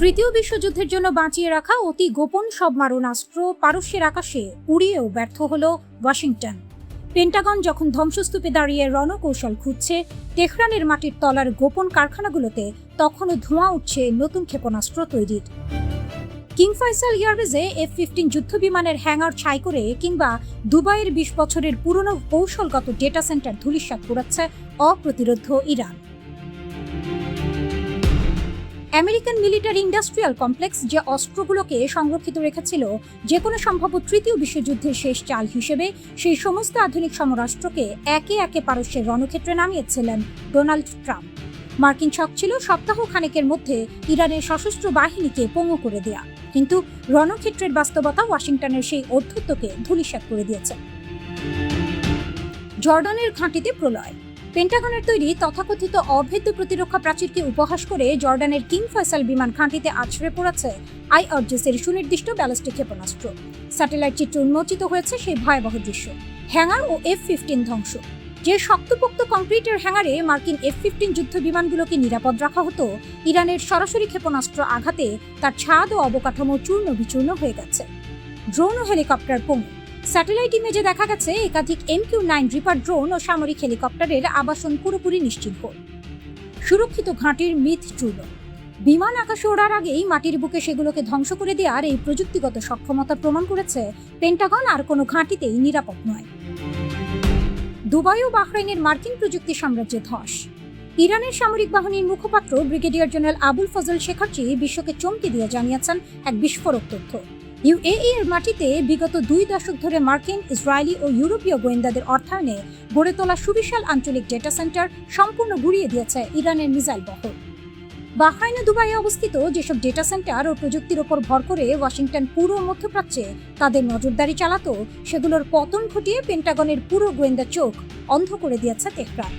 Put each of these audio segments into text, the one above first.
তৃতীয় বিশ্বযুদ্ধের জন্য বাঁচিয়ে রাখা অতি গোপন সব মারণাস্ত্র পারস্যের আকাশে উড়িয়েও ব্যর্থ হল ওয়াশিংটন। পেন্টাগন যখন ধ্বংসস্তূপে দাঁড়িয়ে রণকৌশল খুঁজছে তেহরানের মাটির তলার গোপন কারখানাগুলোতে, তখনও ধোঁয়া উঠছে নতুন ক্ষেপণাস্ত্র তৈরির। কিং ফয়সাল এয়ারবেজে F-15 যুদ্ধবিমানের হ্যাঙ্গার ছাই করে কিংবা দুবাইয়ের ২০ বছরের পুরনো কৌশলগত ডেটা সেন্টার ধূলিসাৎ পোড়াচ্ছে অপ্রতিরোধ্য Iran. American military industrial complex যে অস্ত্রগুলোকে সংরক্ষিত রেখেছিল যে কোনো সম্ভাব্য তৃতীয় বিশ্বযুদ্ধের শেষ চাল হিসেবে, সেই সমস্ত আধুনিক সমরাস্ত্রকে একে একে পারস্যের রণক্ষেত্রে নামিয়েছিলেন ডোনাল্ড ট্রাম্প। মার্কিন ছক ছিল সপ্তাহ খানেকের মধ্যে ইরানের সশস্ত্র বাহিনীকে পঙ্গু করে দেয়া, কিন্তু রণক্ষেত্রের বাস্তবতা ওয়াশিংটনের সেই ঔদ্ধত্যকে ধূলিসাৎ করে দিয়েছে। জর্ডানের ঘাঁটিতে প্রলয়। পেন্টাগনের তৈরি তথাকথিত অভেদ্য প্রতিরক্ষা প্রাচীরকে উপহাস করে জর্ডানের কিং ফয়সাল বিমান ঘাঁটিতে আছড়ে পড়েছে IRGC-এর সুনির্দিষ্ট ব্যালিস্টিক ক্ষেপণাস্ত্র। স্যাটেলাইট চিত্রে উন্মোচিত হয়েছে সেই ভয়াবহ দৃশ্য। হ্যাঙ্গার ও F-15 ধ্বংস। যে শক্তপোক্ত কংক্রিটের হ্যাঙ্গারে মার্কিন F-15 যুদ্ধ বিমানগুলোকে নিরাপদ রাখা হতো, ইরানের সরাসরি ক্ষেপণাস্ত্র আঘাতে তার ছাদ ও অবকাঠামো চূর্ণ বিচূর্ণ হয়ে গেছে। ড্রোন ও হেলিকপ্টার পঙ্গু। স্যাটেলাইট ইমেজে দেখা গেছে একাধিক MQ-9 রিপার ড্রোন ও সামরিক হেলিকপ্টারের আবাসন পুরোপুরি নিশ্চিহ্ন। সুরক্ষিত ঘাঁটির মিথ চূর্ণ। বিমান আকাশে ওড়ার আগেই মাটির বুকে সেগুলোকে ধ্বংস করে দেওয়ার এই প্রযুক্তিগত সক্ষমতা প্রমাণ করেছে পেন্টাগন আর কোনো ঘাঁটিতেই নিরাপদ নয়। দুবাই ও বাহরাইনের মার্কিন প্রযুক্তি সাম্রাজ্যে ধস। ইরানের সামরিক বাহিনীর মুখপাত্র ব্রিগেডিয়ার জেনারেল আবুল ফজল শেখারচি বিশ্বকে চমকে দিয়ে জানিয়েছেন এক বিস্ফোরক তথ্য। UAE এর মাটিতে বিগত 2 দশক ধরে মার্কিন, ইসরায়েলি ও ইউরোপীয় গোয়েন্দাদের অর্থায়নে গড়ে তোলা সুবিশাল আঞ্চলিক ডেটা সেন্টার সম্পূর্ণ গুড়িয়ে দিয়েছে ইরানের মিসাইল বহর। বাহরাইন ও দুবাইয়ে অবস্থিত যেসব ডেটা সেন্টার ও প্রযুক্তির ওপর ভর করে ওয়াশিংটন পুরো মধ্যপ্রাচ্যে তাদের নজরদারি চালাতো, সেগুলোর পতন ঘটিয়ে পেন্টাগনের পুরো গোয়েন্দা চোখ অন্ধ করে দিয়েছে তেহরান।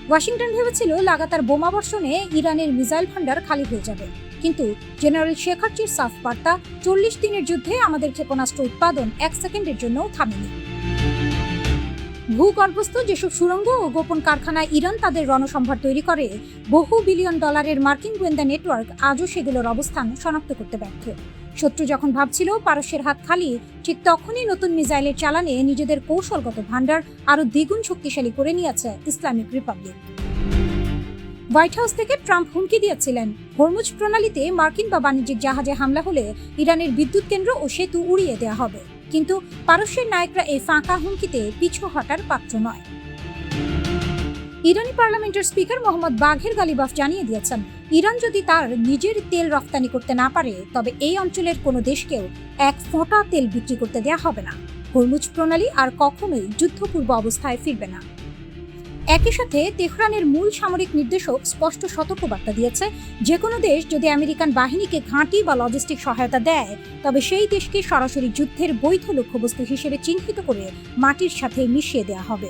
ওয়াশিংটন ভেবেছিল লাগাতার বোমাবর্ষণে ইরানের মিসাইল ভান্ডার খালি হয়ে যাবে, কিন্তু জেনারেল শেখারচির সাফ বার্তা, 40 দিনের যুদ্ধে আমাদের ক্ষেপণাস্ত্র উৎপাদন 1 সেকেন্ডের জন্য থামেনি। ভূগর্ভস্থ যেসব সুড়ঙ্গ ও গোপন কারখানায় ইরান তাদের রণসম্ভার তৈরি করে, বহু বিলিয়ন ডলারের মার্কিন গোয়েন্দা নেটওয়ার্ক আজও সেগুলোর অবস্থান শনাক্ত করতে ব্যর্থ। শত্রু যখন ভাবছিল পারস্যের হাত খালি, ঠিক তখনই নতুন মিসাইলের চালানে নিজেদের কৌশলগত ভান্ডার আরও দ্বিগুণ শক্তিশালী করে নিয়েছে ইসলামিক রিপাবলিক। হোয়াইট হাউস থেকে ট্রাম্প হুমকি দিয়েছিলেন, হরমুজ প্রণালীতে মার্কিন বা বাণিজ্যিক জাহাজে হামলা হলে ইরানের বিদ্যুৎ কেন্দ্র ও সেতু উড়িয়ে দেওয়া হবে, কিন্তু পারস্যের নায়করা এই ফাঁকা হুমকিতে পিছু হটার পাত্র নয়। ইরানি পার্লামেন্টের স্পিকার মোহাম্মদ বাঘের গালিবাফ জানিয়ে দিয়েছেন, ইরান যদি তার নিজের তেল রপ্তানি করতে না পারে, তবে এই অঞ্চলের কোনো দেশকেও এক ফোঁটা তেল বিক্রি করতে দেওয়া হবে না। হরমুজ প্রণালী আর কখনোই যুদ্ধপূর্ব অবস্থায় ফিরবে না। একই সাথে তেহরানের মূল সামরিক নির্দেশক স্পষ্ট সতর্কবার্তা দিয়েছে, যে কোনো দেশ যদি আমেরিকান বাহিনীকে ঘাঁটি বা লজিস্টিক সহায়তা দেয়, তবে সেই দেশকে সরাসরি যুদ্ধের বৈধ লক্ষ্যবস্তু হিসেবে চিহ্নিত করে মাটির সাথে মিশিয়ে দেওয়া হবে।